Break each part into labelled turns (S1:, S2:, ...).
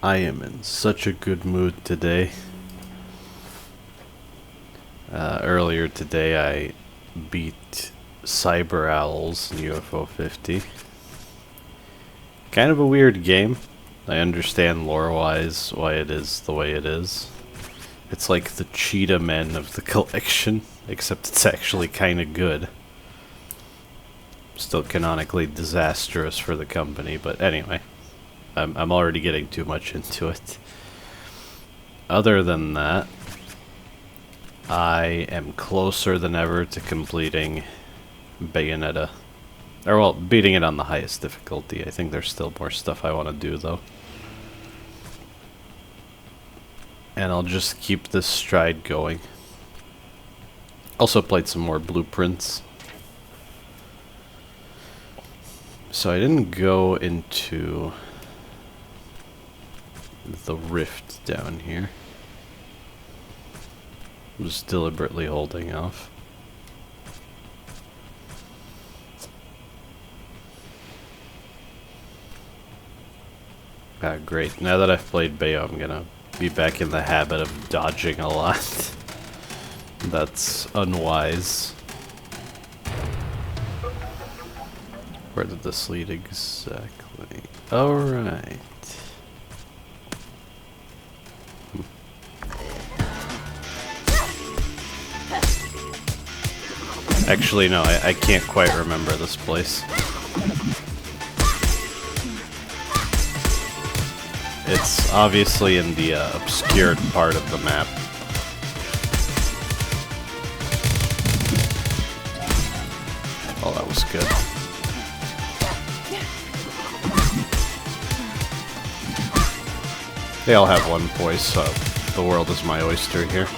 S1: I am in such a good mood today. Earlier today I beat Cyber Owls in UFO 50. Kind of a weird game. I understand lore-wise why it is the way it is. It's like the Cheetah Men of the collection, except it's actually kind of good. Still canonically disastrous for the company, but anyway. I'm already getting too much into it. Other than that, I am closer than ever to completing Bayonetta. Or, well, beating it on the highest difficulty. I think there's still more stuff I want to do, though. And I'll just keep this stride going. Also played some more Blueprints. So I didn't go into the rift down here. I'm just deliberately holding off. Ah, great. Now that I've played Bayo, I'm gonna be back in the habit of dodging a lot. That's unwise. Where did this lead exactly? Alright. Actually, no, I can't quite remember this place. It's obviously in the obscured part of the map. Oh, that was good. They all have one voice, so the world is my oyster here.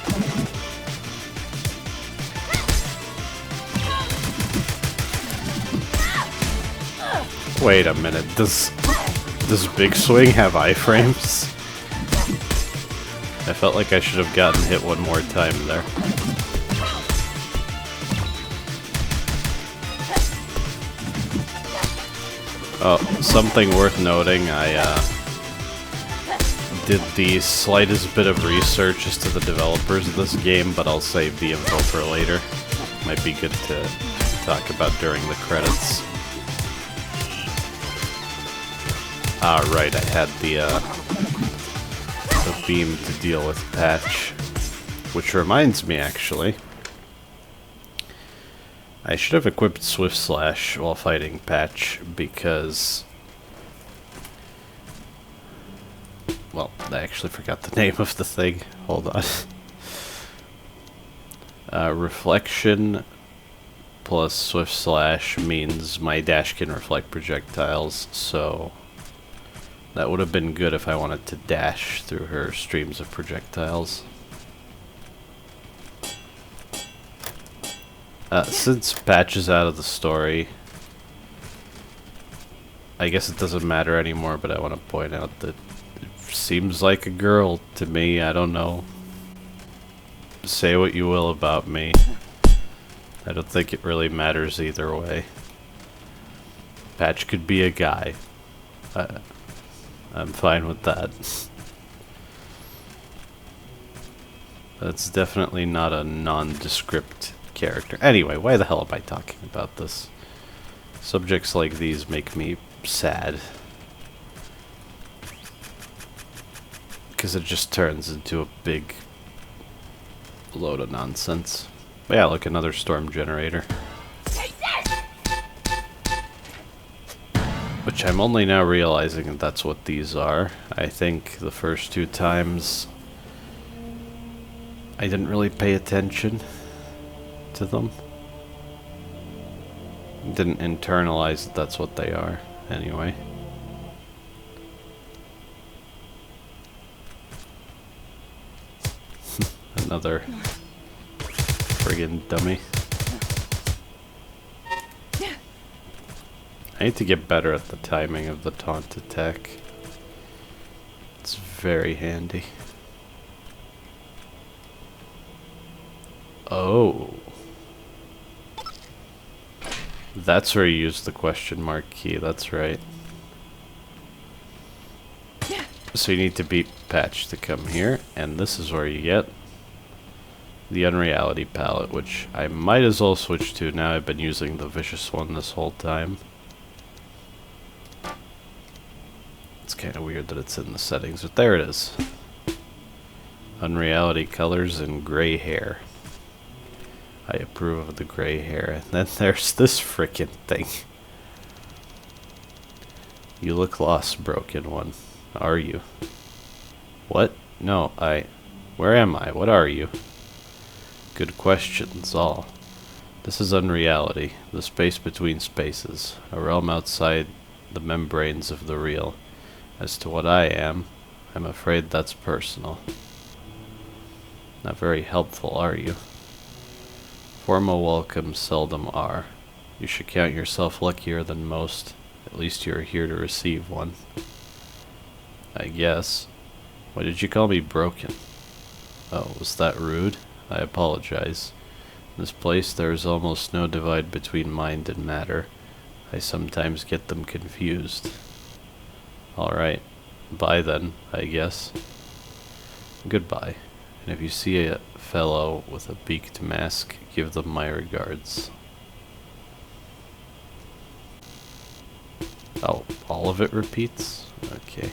S1: Wait a minute, does Big Swing have iframes? I felt like I should have gotten hit one more time there. Oh, something worth noting, I did the slightest bit of research as to the developers of this game, but I'll save the info for later. Might be good to talk about during the credits. Ah, right, I had the beam to deal with Patch. Which reminds me, actually. I should have equipped Swift Slash while fighting Patch, because... Well, I actually forgot the name of the thing. Hold on. Reflection plus Swift Slash means my dash can reflect projectiles, so... That would have been good if I wanted to dash through her streams of projectiles. Since Patch is out of the story, I guess it doesn't matter anymore, but I want to point out that it seems like a girl to me. I don't know. Say what you will about me. I don't think it really matters either way. Patch could be a guy. I'm fine with that. That's definitely not a nondescript character. Anyway, why the hell am I talking about this? Subjects like these make me sad. Because it just turns into a big load of nonsense. But yeah, look, another storm generator. Which I'm only now realizing that that's what these are. I think the first two times I didn't really pay attention to them. Didn't internalize that that's what they are, anyway. Another friggin' dummy. I need to get better at the timing of the taunt attack. It's very handy. Oh. That's where you use the question mark key, that's right. So you need to beat Patch to come here, and this is where you get the Unreality palette, which I might as well switch to now. I've been using the Vicious one this whole time. It's kind of weird that it's in the settings, but there it is. Unreality colors and gray hair. I approve of the gray hair. And then there's this frickin' thing. You look lost, broken one. Are you? What? No, where am I? What are you? Good questions, all. This is Unreality, the space between spaces, a realm outside the membranes of the real. As to what I am, I'm afraid that's personal. Not very helpful, are you? Formal welcomes seldom are. You should count yourself luckier than most. At least you're here to receive one. I guess. Why did you call me broken? Oh, was that rude? I apologize. In this place there is almost no divide between mind and matter. I sometimes get them confused. Alright. Bye then, I guess. Goodbye. And if you see a fellow with a beaked mask, give them my regards. Oh, all of it repeats? Okay.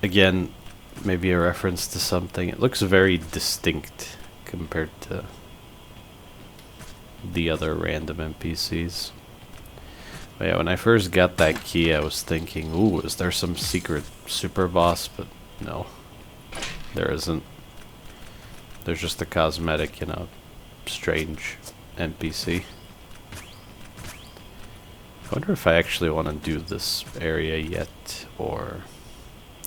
S1: Again, maybe a reference to something. It looks very distinct compared to the other random NPCs. But yeah, when I first got that key, I was thinking, ooh, is there some secret super boss? But no, there isn't. There's just a cosmetic, you know, strange NPC. I wonder if I actually want to do this area yet, or...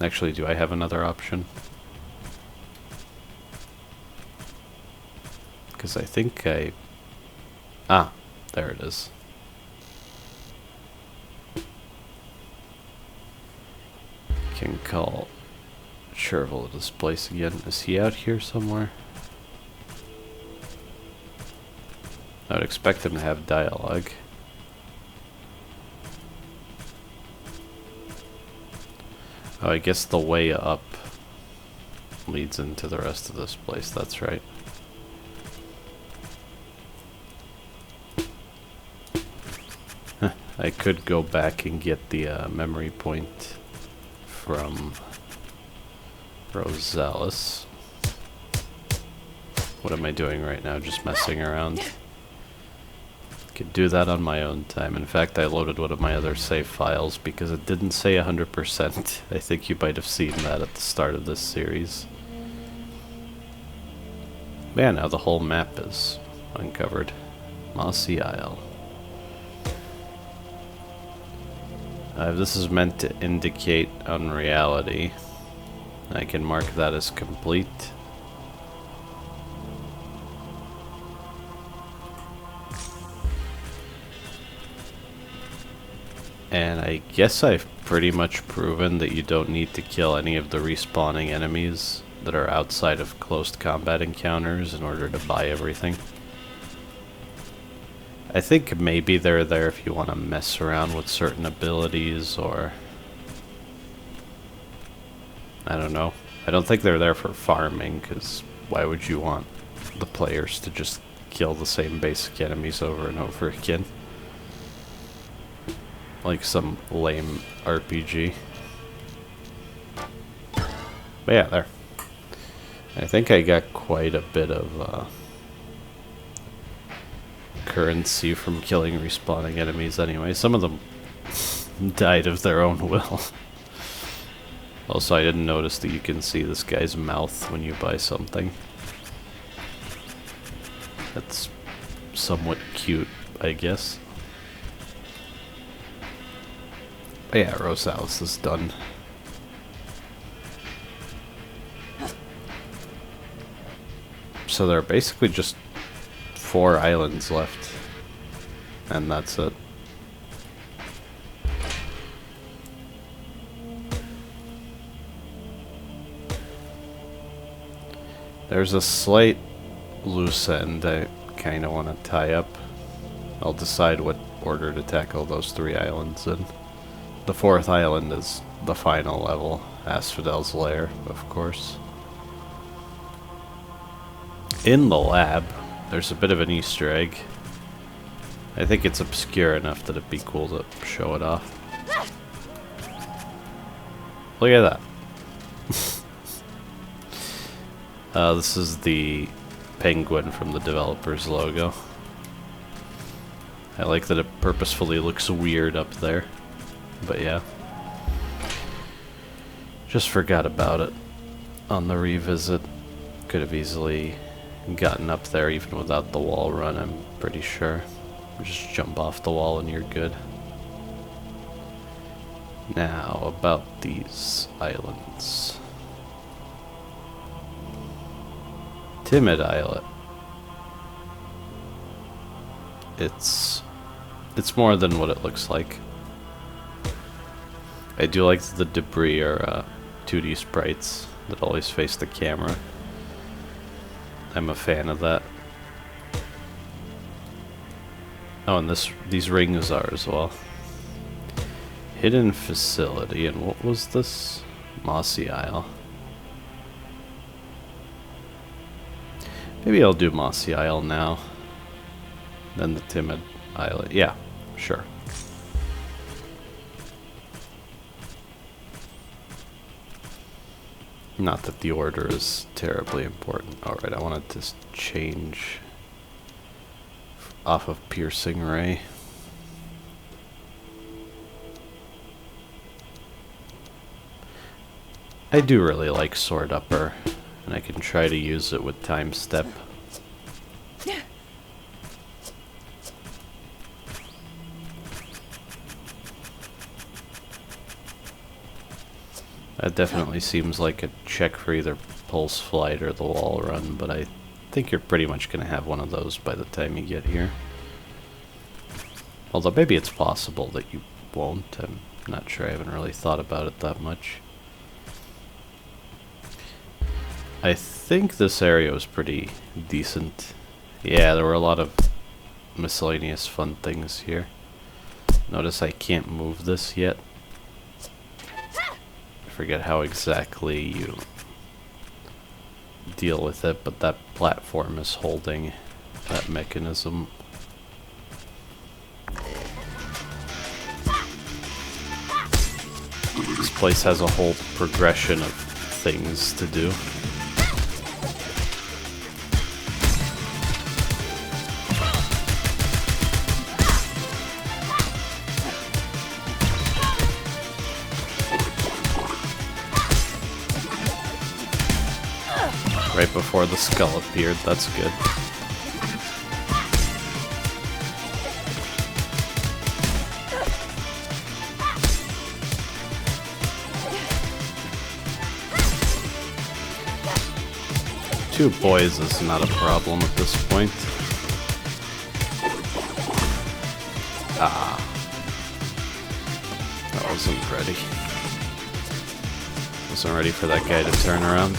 S1: Actually, do I have another option? Because I think I... Ah, there it is. Can call Chervil to this place again. Is he out here somewhere? I would expect him to have dialogue. Oh, I guess the way up leads into the rest of this place, that's right. I could go back and get the memory point from Rosalis. What am I doing right now? Just messing around. Could do that on my own time. In fact, I loaded one of my other save files because it didn't say 100%. I think you might have seen that at the start of this series. Yeah, now the whole map is uncovered. Mossy Isle. This is meant to indicate unreality. I can mark that as complete. And I guess I've pretty much proven that you don't need to kill any of the respawning enemies that are outside of close combat encounters in order to buy everything. I think maybe they're there if you want to mess around with certain abilities, or... I don't know. I don't think they're there for farming, because why would you want the players to just kill the same basic enemies over and over again? Like some lame RPG. But yeah, there. I think I got quite a bit of currency from killing respawning enemies anyway. Some of them died of their own will. Also, I didn't notice that you can see this guy's mouth when you buy something. That's somewhat cute, I guess. But yeah, Rosalis is done. So there are basically just 4 islands left. And that's it. There's a slight loose end I kind of want to tie up. I'll decide what order to tackle those 3 islands in. The fourth island is the final level, Asphodel's lair, of course. In the lab, there's a bit of an Easter egg. I think it's obscure enough that it'd be cool to show it off. Look at that. This is the penguin from the developer's logo. I like that it purposefully looks weird up there. But yeah. Just forgot about it on the revisit. Could have easily gotten up there even without the wall run, I'm pretty sure. Just jump off the wall and you're good. Now, about these islands. Timid Islet. It's more than what it looks like. I do like the debris are 2D sprites that always face the camera. I'm a fan of that. Oh, and these rings are as well. Hidden facility, and what was this? Mossy Isle. Maybe I'll do Mossy Isle now. Then the Timid Islet. Yeah, sure. Not that the order is terribly important. Alright, I wanted to change off of Piercing Ray. I do really like Sword Upper, and I can try to use it with Time Step. That definitely seems like a check for either Pulse Flight or the Wall Run, but I think you're pretty much going to have one of those by the time you get here. Although maybe it's possible that you won't. I'm not sure. I haven't really thought about it that much. I think this area was pretty decent. Yeah, there were a lot of miscellaneous fun things here. Notice I can't move this yet. I forget how exactly you deal with it, but that platform is holding that mechanism. This place has a whole progression of things to do. Right before the skull appeared, that's good. Two boys is not a problem at this point. Ah. I wasn't ready. Wasn't ready for that guy to turn around.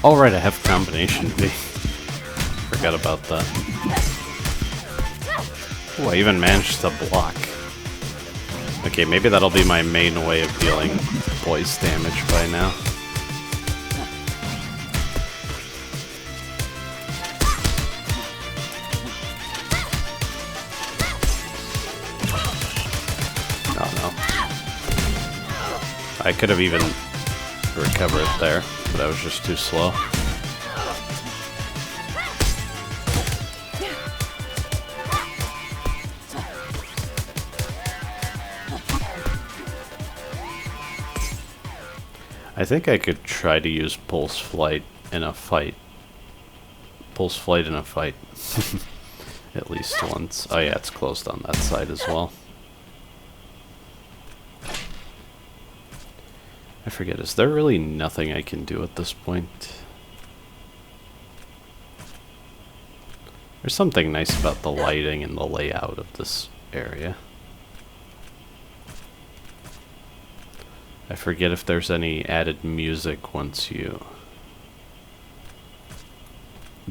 S1: Oh right, I have combination B. Forgot about that. Oh, I even managed to block. Okay, maybe that'll be my main way of dealing poise damage by now. Oh no. I could have even recovered there, but I was just too slow. I think I could try to use Pulse Flight in a fight. Pulse Flight in a fight. At least once. Oh yeah, it's closed on that side as well. I forget, is there really nothing I can do at this point? There's something nice about the lighting and the layout of this area. I forget if there's any added music once you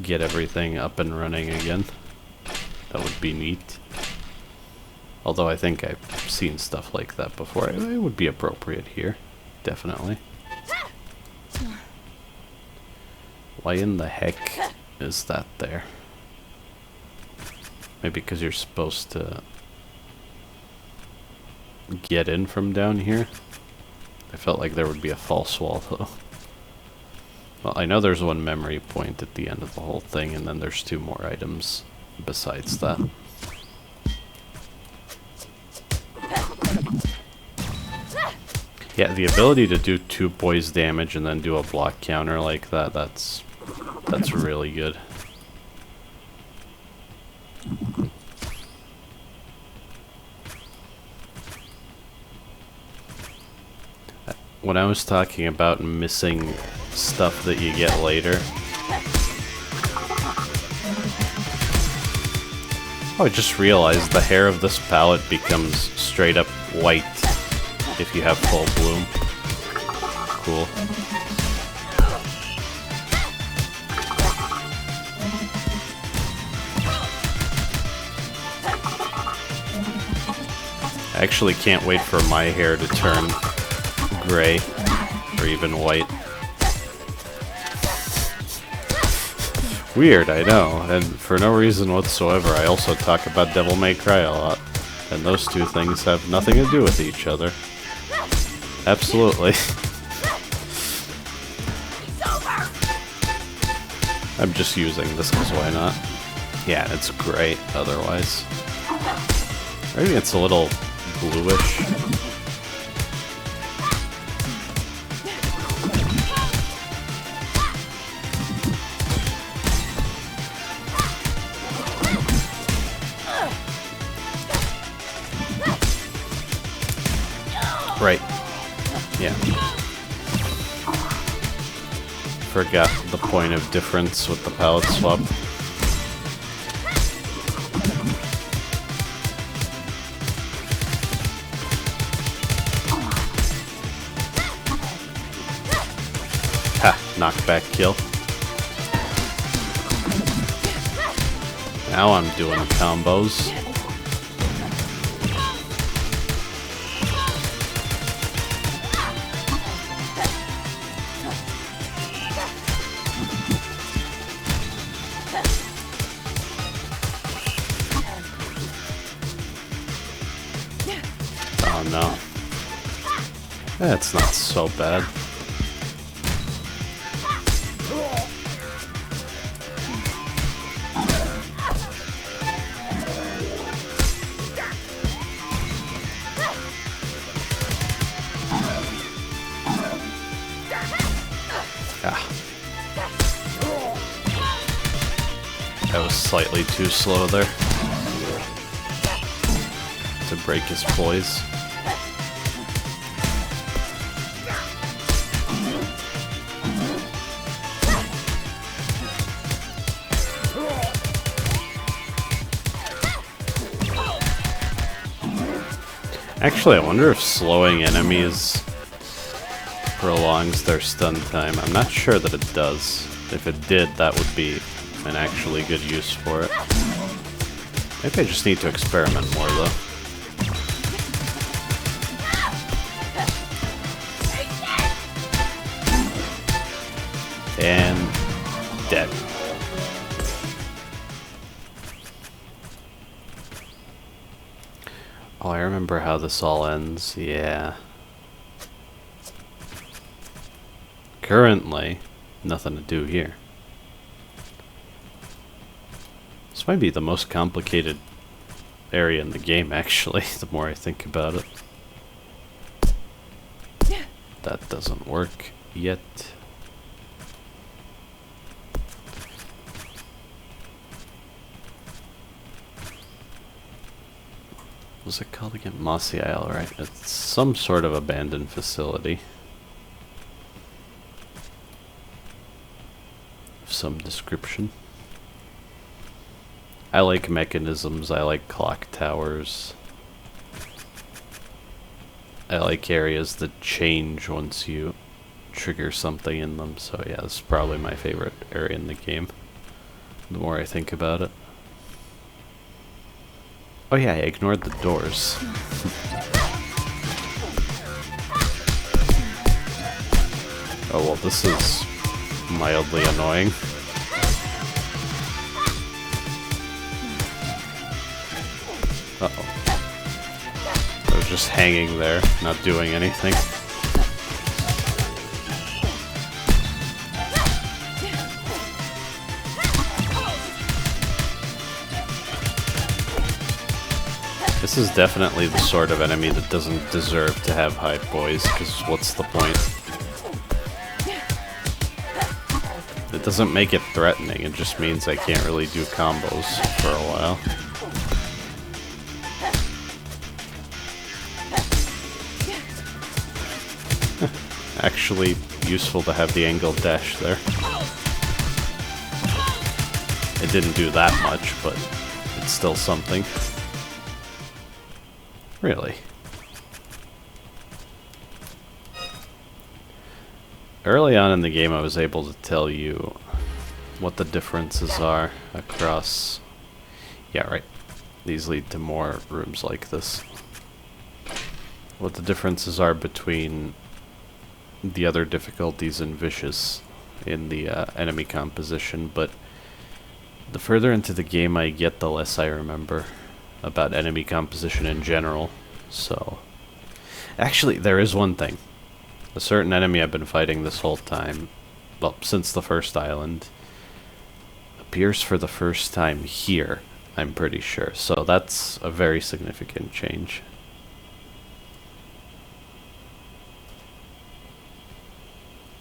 S1: get everything up and running again. That would be neat. Although I think I've seen stuff like that before. It would be appropriate here. Definitely. Why in the heck is that there? Maybe because you're supposed to get in from down here? I felt like there would be a false wall though. Well, I know there's one memory point at the end of the whole thing, and then there's 2 more items besides that. Yeah, the ability to do 2 poise damage and then do a block counter like that, that's really good. When I was talking about missing stuff that you get later, oh, I just realized the hair of this palette becomes straight up white if you have full bloom. Cool. I actually can't wait for my hair to turn gray or even white. Weird, I know, and for no reason whatsoever I also talk about Devil May Cry a lot, and those 2 things have nothing to do with each other. Absolutely. I'm just using this because why not? Yeah, it's great otherwise. Maybe it's a little bluish. Right. Yeah. Forgot the point of difference with the palette swap. Ha! Knockback kill. Now I'm doing combos. Oh no. That's not so bad. That was slightly too slow there to break his poise. Actually, I wonder if slowing enemies prolongs their stun time. I'm not sure that it does. If it did, that would be an actually good use for it. Maybe I just need to experiment more, though. And dead. Oh, I remember how this all ends. Yeah. Currently, nothing to do here. This might be the most complicated area in the game, actually, the more I think about it. That doesn't work yet. What's it called again? Mossy Isle, right? It's some sort of abandoned facility. some description. I like mechanisms, I like clock towers. I like areas that change once you trigger something in them, so yeah, this is probably my favorite area in the game, the more I think about it. Oh yeah, I ignored the doors. Oh well, this is mildly annoying. Uh-oh. I was just hanging there, not doing anything. This is definitely the sort of enemy that doesn't deserve to have high poise, because what's the point? It doesn't make it threatening, it just means I can't really do combos for a while. Actually useful to have the angled dash there. It didn't do that much, but it's still something. Really? Early on in the game I was able to tell you what the differences are across... Yeah, right. These lead to more rooms like this. What the differences are between the other difficulties and vicious in the enemy composition, but the further into the game I get, the less I remember about enemy composition in general. So actually there is one thing. A certain enemy I've been fighting this whole time, well, since the first island, appears for the first time here, I'm pretty sure. So that's a very significant change.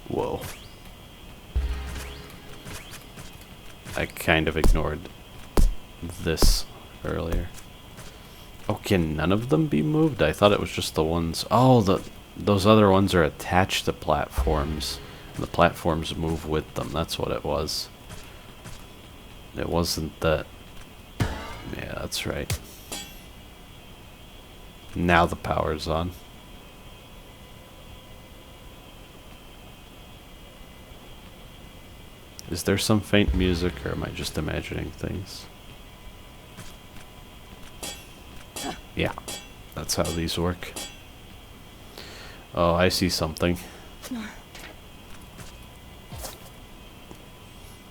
S1: Whoa. I kind of ignored this earlier. Oh, can none of them be moved? I thought it was just the ones... Oh, those other ones are attached to platforms. And the platforms move with them. That's what it was. It wasn't that... Yeah, that's right. Now the power's on. Is there some faint music, or am I just imagining things? Yeah, that's how these work. Oh, I see something.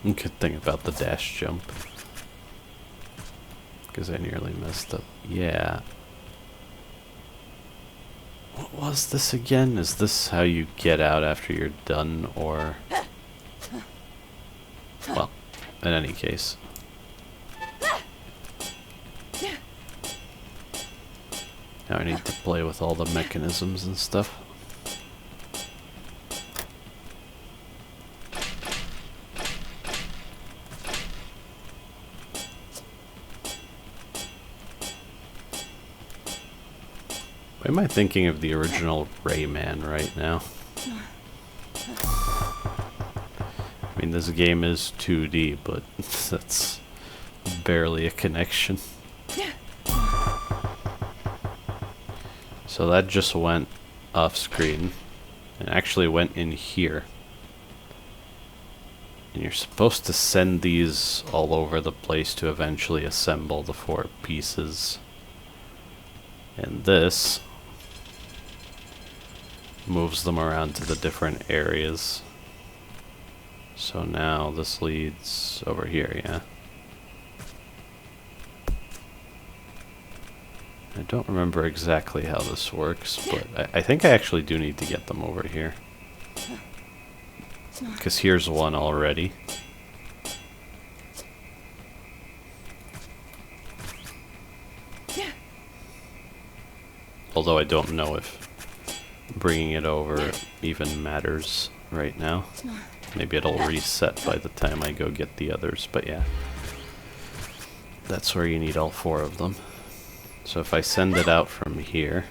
S1: Good thing about the dash jump. Because I nearly messed up. Yeah. What was this again? Is this how you get out after you're done, or... Well, in any case. Now I need to play with all the mechanisms and stuff. Why am I thinking of the original Rayman right now? I mean, this game is 2D, but that's barely a connection. So that just went off screen and actually went in here. And you're supposed to send these all over the place to eventually assemble the 4 pieces. And this moves them around to the different areas. So now this leads over here, yeah. I don't remember exactly how this works, but I think I actually do need to get them over here. Because here's one already. Although I don't know if bringing it over even matters right now. Maybe it'll reset by the time I go get the others, but yeah. That's where you need all 4 of them. So if I send it out from here,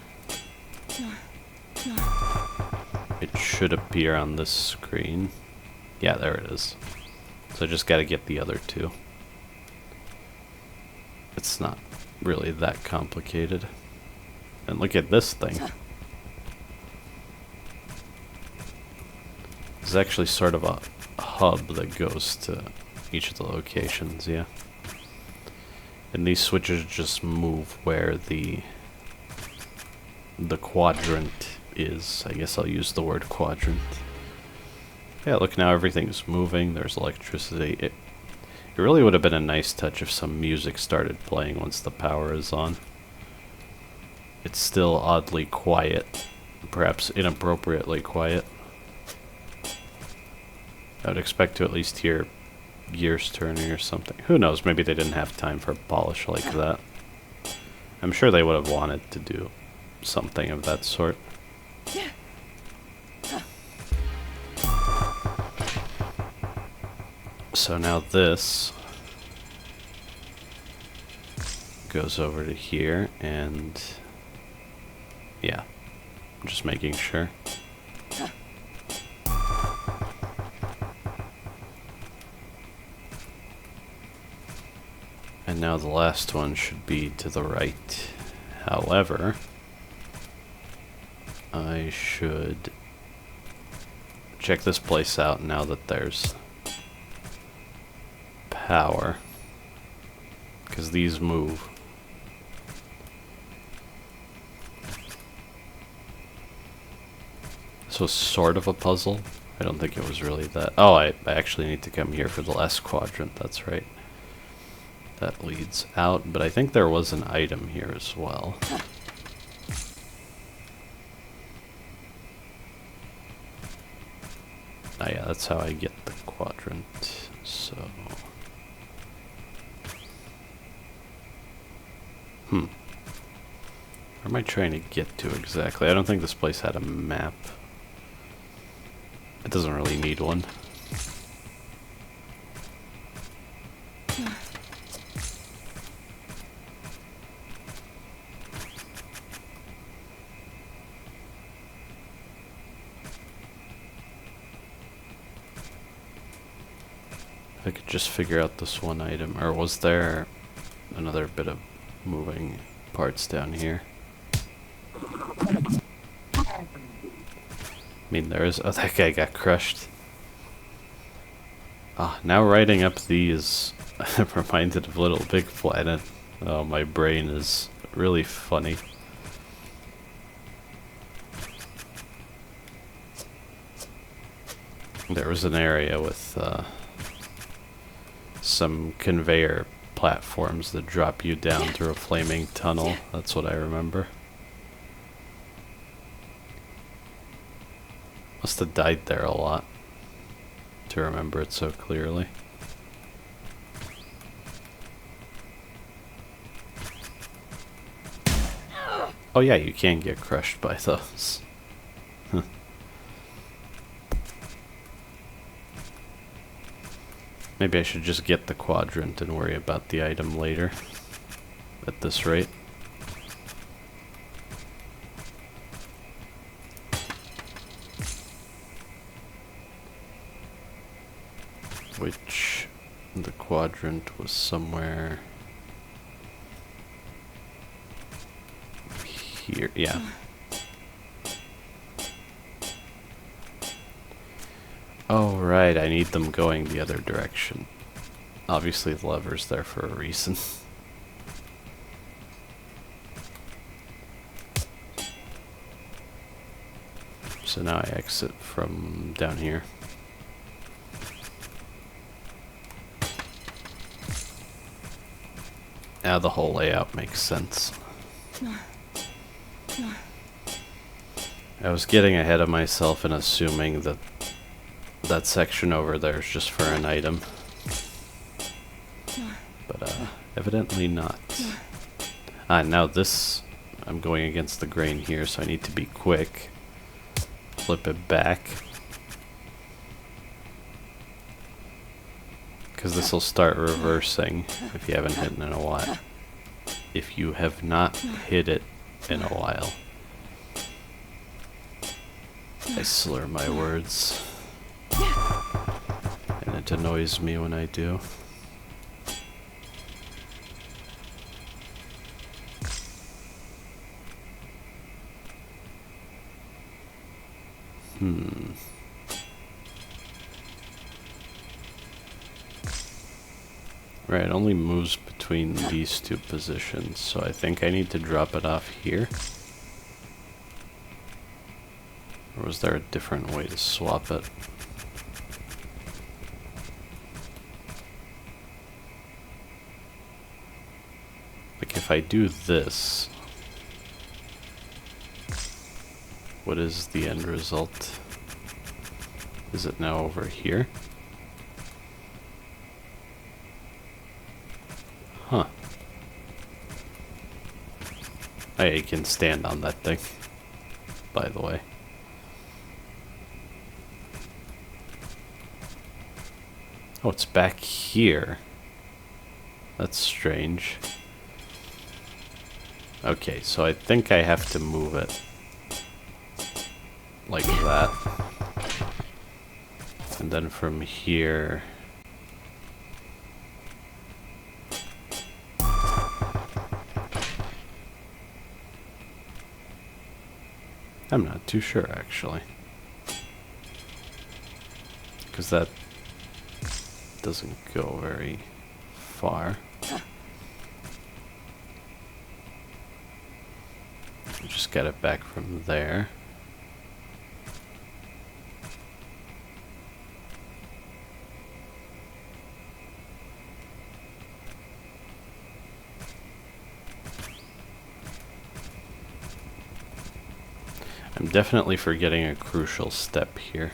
S1: it should appear on this screen. Yeah, there it is. So I just gotta get the other two. It's not really that complicated. And look at this thing. It's actually sort of a hub that goes to each of the locations, yeah. And these switches just move where the quadrant is. I guess I'll use the word quadrant. Yeah, look, now everything's moving. There's electricity. It really would have been a nice touch if some music started playing once the power is on. It's still oddly quiet. Perhaps inappropriately quiet. I would expect to at least hear gears turning or something. Who knows, maybe they didn't have time for a polish like that. I'm sure they would have wanted to do something of that sort. So now this goes over to here, and yeah, I'm just making sure. And now the last one should be to the right. However, I should check this place out now that there's power, because these move. This was sort of a puzzle. I don't think it was really that. Oh, I actually need to come here for the last quadrant, that's right. That leads out, but I think there was an item here as well. Oh yeah, that's how I get the quadrant, so... Where am I trying to get to exactly? I don't think this place had a map. It doesn't really need one. If I could just figure out this one item, or was there another bit of moving parts down here? I mean, there is. Oh, that guy got crushed. Ah, now writing up these, I'm reminded of Little Big Planet. Oh, my brain is really funny. There was an area with some conveyor platforms that drop you down through a flaming tunnel. That's what I remember. Must have died there a lot to remember it so clearly. Oh yeah, you can get crushed by those. Maybe I should just get the quadrant and worry about the item later. At this rate. Which the quadrant was somewhere here. Yeah. Oh, right, I need them going the other direction. Obviously the lever's there for a reason. So now I exit from down here. Now the whole layout makes sense. I was getting ahead of myself and assuming that that section over there is just for an item. But evidently not. Ah, now this, I'm going against the grain here, so I need to be quick. Flip it back. Because this will start reversing if you haven't hit it in a while. If you have not hit it in a while. I slur my words. And it script annoys me when I do. Right, it only moves between these two positions, so I think I need to drop it off here. Or was there a different way to swap it? Like if I do this, what is the end result? Is it now over here? Huh. I can stand on that thing, by the way. Oh, it's back here. That's strange. Okay, so I think I have to move it like that. And then from here... I'm not too sure, actually. Because that doesn't go very far. Just get it back from there. I'm definitely forgetting a crucial step here.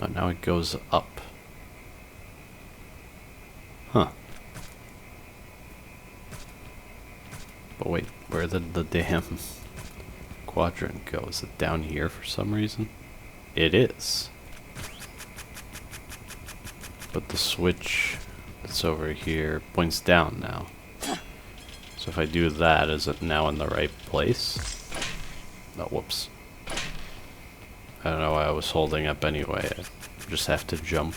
S1: Oh, now it goes up. Huh. But wait, where did the damn quadrant go? Is it down here for some reason? It is. But the switch that's over here points down now. So if I do that, is it now in the right place? Oh, whoops. I don't know why I was holding up anyway. I just have to jump.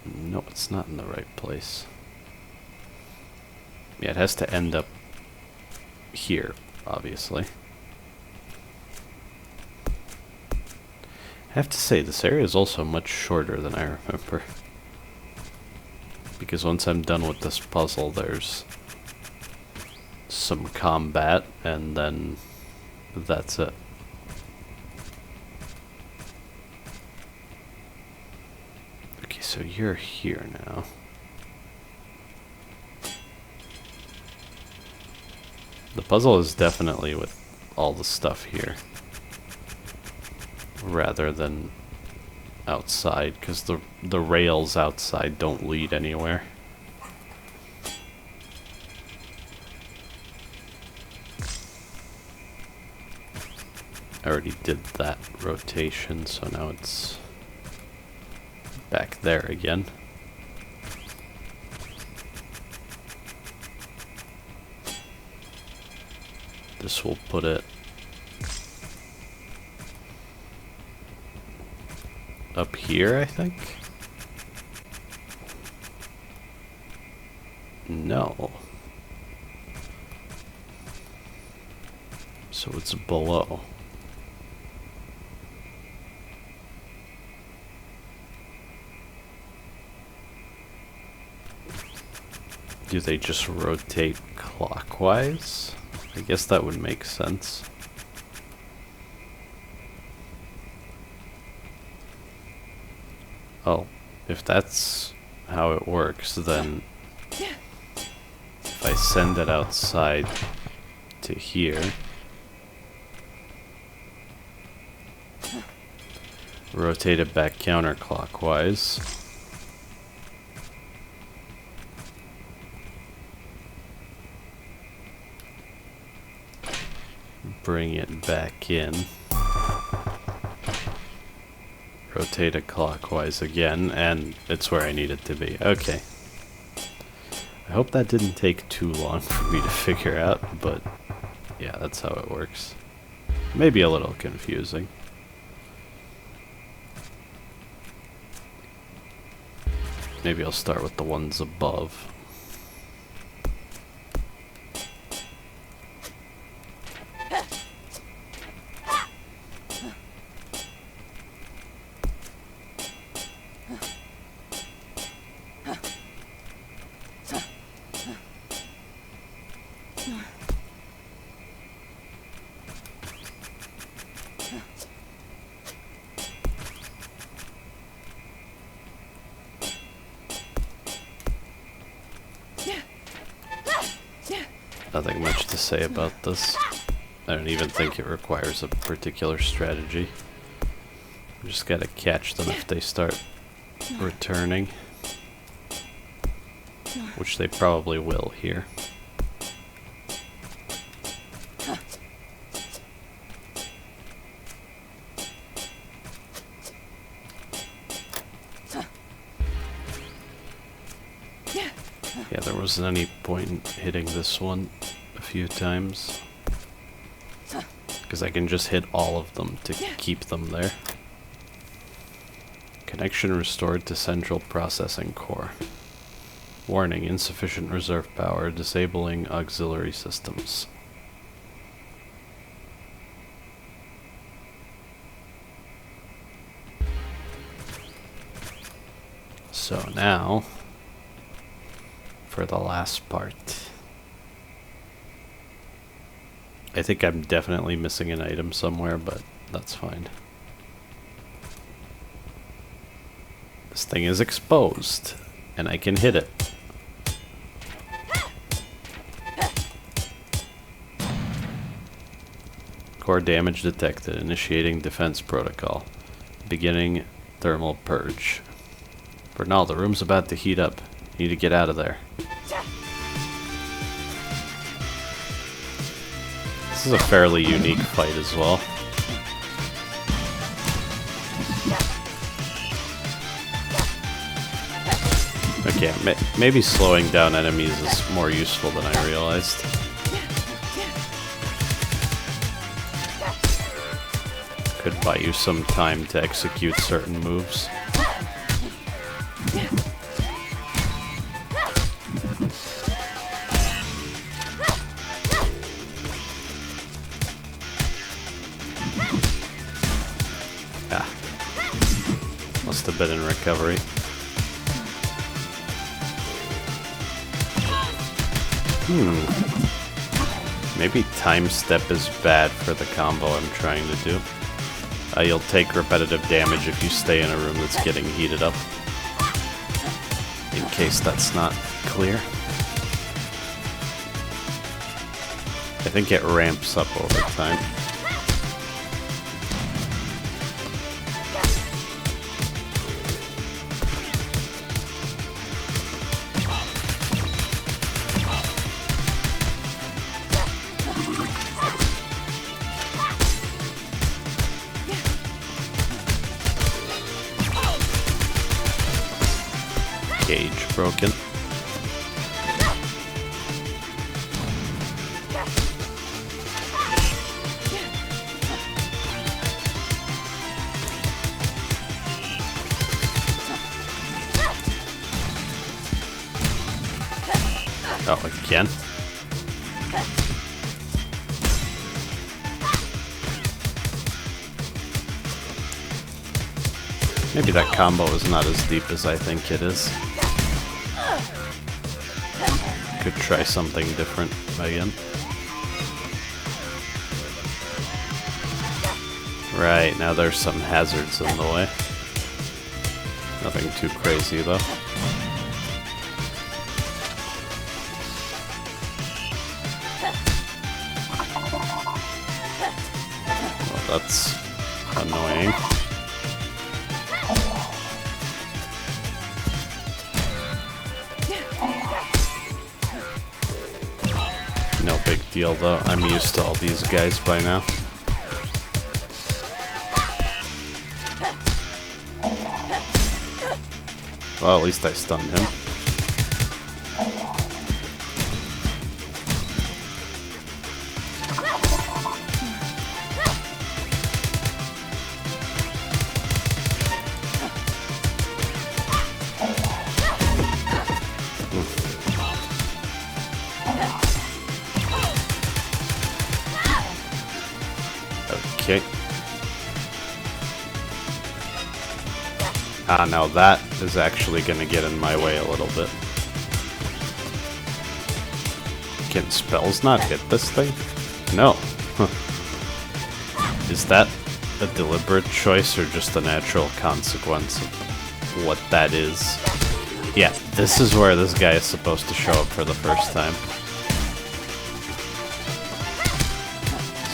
S1: No, it's not in the right place. Yeah, it has to end up here, obviously. I have to say, this area is also much shorter than I remember. Because once I'm done with this puzzle, there's some combat, and then that's it. Okay, so you're here now. The puzzle is definitely with all the stuff here, rather than outside, because the rails outside don't lead anywhere. I already did that rotation, so now it's back there again. This will put it up here, I think? No. So it's below. Do they just rotate clockwise? I guess that would make sense. Oh, if that's how it works, then if I send it outside to here, rotate it back counterclockwise, bring it back in. Rotate it clockwise again, and it's where I need it to be. Okay. I hope that didn't take too long for me to figure out, but yeah, that's how it works. Maybe a little confusing. Maybe I'll start with the ones above. Nothing much to say about this. I don't even think it requires a particular strategy. You just gotta catch them if they start returning. Which they probably will here. Yeah, there wasn't any point in hitting this one a few times. Because I can just hit all of them to keep them there. Connection restored to central processing core. Warning, insufficient reserve power, disabling auxiliary systems. So now, for the last part. I think I'm definitely missing an item somewhere, but that's fine. This thing is exposed, and I can hit it. Core damage detected. Initiating defense protocol. Beginning thermal purge. Vernal, the room's about to heat up. You need to get out of there. This is a fairly unique fight as well. Okay, maybe slowing down enemies is more useful than I realized. Could buy you some time to execute certain moves. Must have been in recovery. Maybe time step is bad for the combo I'm trying to do. You'll take repetitive damage if you stay in a room that's getting heated up. In case that's not clear. I think it ramps up over time. Gauge broken. Oh, again? Maybe that combo is not as deep as I think it is. Could try something different again. Right, now there's some hazards in the way. Nothing too crazy though. Well, that's annoying. No big deal though, I'm used to all these guys by now. Well, at least I stunned him. Okay. Ah, now that is actually going to get in my way a little bit. Can spells not hit this thing? No. Huh. Is that a deliberate choice or just a natural consequence of what that is? Yeah, this is where this guy is supposed to show up for the first time.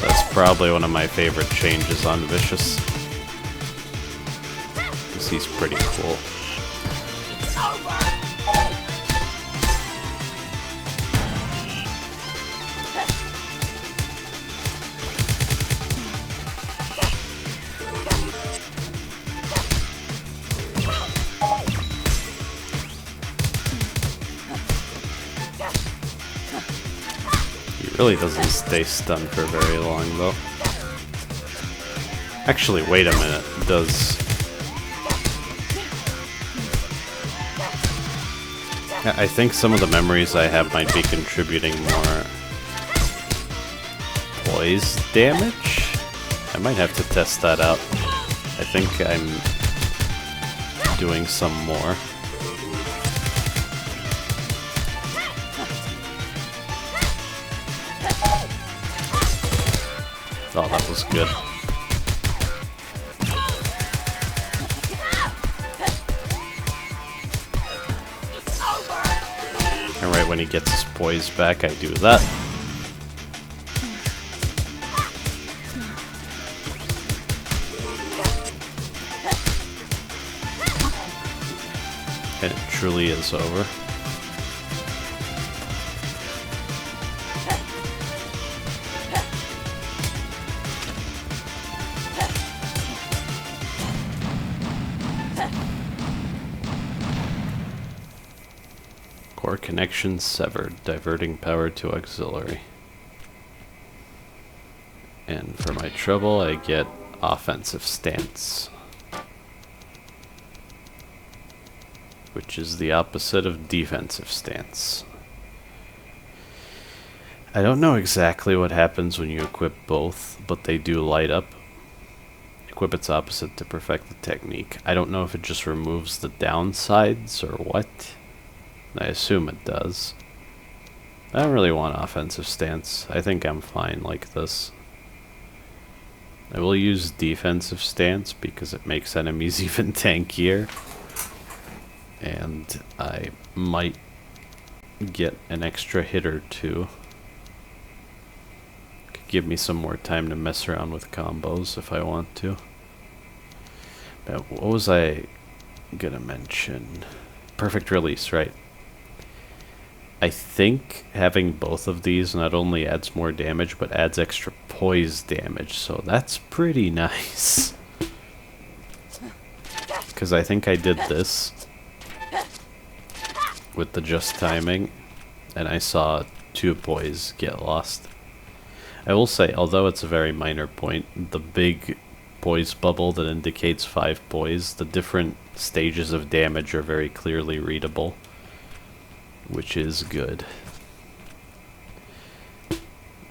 S1: So that's probably one of my favorite changes on Vicious. Because he's pretty cool. Really doesn't stay stunned for very long though. Actually, wait a minute. Does... I think some of the memories I have might be contributing more poise damage? I might have to test that out. I think I'm doing some more. Oh, that was good. And right when he gets his poise back, I do that. And it truly is over. Core connection severed, diverting power to auxiliary. And for my trouble, I get offensive stance, which is the opposite of defensive stance. I don't know exactly what happens when you equip both, but they do light up. Equip its opposite to perfect the technique. I don't know if it just removes the downsides or what. I assume it does. I don't really want offensive stance. I think I'm fine like this. I will use defensive stance because it makes enemies even tankier. And I might get an extra hit or two. Could give me some more time to mess around with combos if I want to. But what was I gonna mention? Perfect release, right? I think having both of these not only adds more damage, but adds extra poise damage, so that's pretty nice. Because I think I did this with the just timing, and I saw 2 poise get lost. I will say, although it's a very minor point, the big poise bubble that indicates 5 poise, the different stages of damage are very clearly readable, which is good.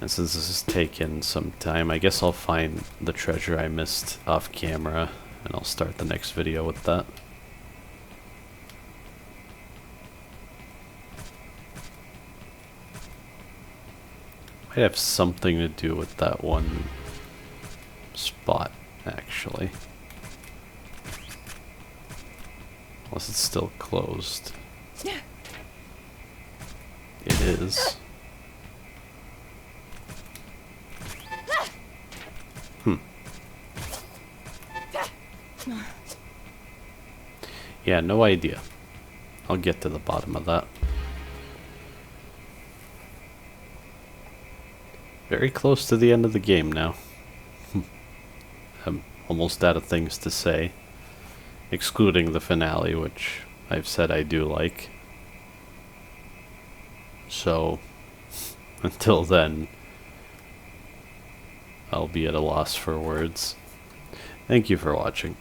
S1: And since this has taken some time, I guess I'll find the treasure I missed off camera, and I'll start the next video with that. Might have something to do with that one spot, actually. Unless it's still closed. It is. Yeah, no idea. I'll get to the bottom of that. very close to the end of the game now. I'm almost out of things to say, excluding the finale, which I've said I do like. So, until then, I'll be at a loss for words. Thank you for watching.